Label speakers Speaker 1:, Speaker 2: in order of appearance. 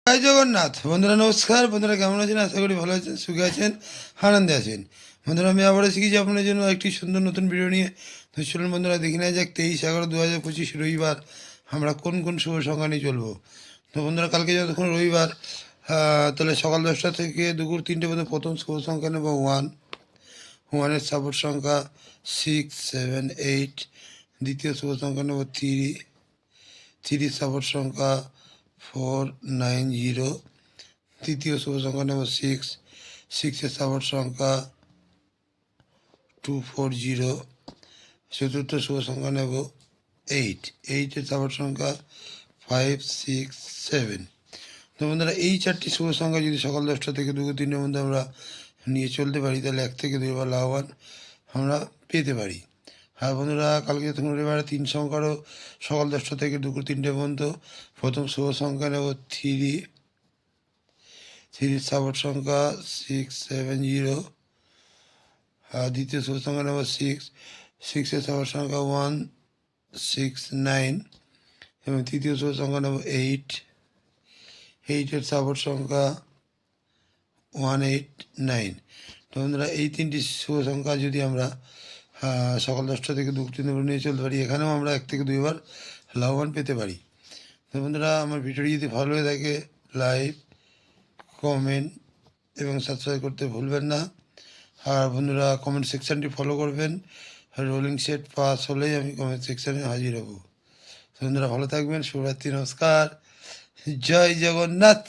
Speaker 1: জয় জগন্নাথ। বন্ধুরা নমস্কার। বন্ধুরা কেমন আছেন? আশা করি ভালো আছেন, সুখে আছেন, আনন্দে আছেন। বন্ধুরা আমি আবারও শিখেছি আপনাদের জন্য একটি সুন্দর নতুন ভিডিও নিয়ে। তো চলুন বন্ধুরা দেখে নেওয়া যাক 23/11/2025 রবিবার আমরা কোন কোন শুভ সংখ্যা নিয়ে চলবো। তো বন্ধুরা কালকে যতক্ষণ রবিবার, তাহলে সকাল 10টা থেকে দুপুর 3টে পর্যন্ত প্রথম শুভ সংখ্যা নেব 1। 1-এর সাপোর্ট সংখ্যা 6, 7, 8। দ্বিতীয় শুভ সংখ্যা নেব 3। 3 সাপোর্ট সংখ্যা 4, 9, 0। তৃতীয় শুভ সংখ্যা নেব 6। 6-এর সাপোর্ট সংখ্যা 2, 4, 0। চতুর্থ শুভ সংখ্যা নেব 8। 8-এর সাপোর্ট সংখ্যা 5, 6, 7। তো বন্ধুরা এই 4টি শুভ সংখ্যা যদি সকাল 10টা থেকে দুপুর 3টের মধ্যে আমরা নিয়ে চলতে পারি, তাহলে 1 থেকে 2 বার লাভবান আমরা পেতে পারি। আর বন্ধুরা কালকে যখন রবিবারে 3 সংখ্যারও সকাল 10টা থেকে দুপুর 3টে পর্যন্ত প্রথম শুভ সংখ্যা নেব 3। 3-এর সাপোর্ট সংখ্যা 6, 7, 0। আর দ্বিতীয় শুভ সংখ্যা নেব 6। 6-এর সাপোর্ট সংখ্যা 1, 6, 9। এবং তৃতীয় শুভ সংখ্যা নেব 8। 8-এর সাপোর্ট সংখ্যা 1, 8, 9। তো বন্ধুরা এই 3টি শুভ সংখ্যা যদি আমরা সকাল 10টা থেকে দুপুর 3টে নিয়ে চলতে পারি, এখানেও আমরা 1 থেকে 2 বার লাভবান পেতে পারি। তো বন্ধুরা আমার ভিডিওটি যদি ভালো হয়ে থাকে লাইক, কমেন্ট এবং সাবস্ক্রাইব করতে ভুলবেন না। আর বন্ধুরা কমেন্ট সেকশানটি ফলো করবেন। রোলিং সেট পাস হলেই আমি কমেন্ট সেকশানে হাজির হব। বন্ধুরা ভালো থাকবেন। শুভরাত্রি, নমস্কার, জয় জগন্নাথ।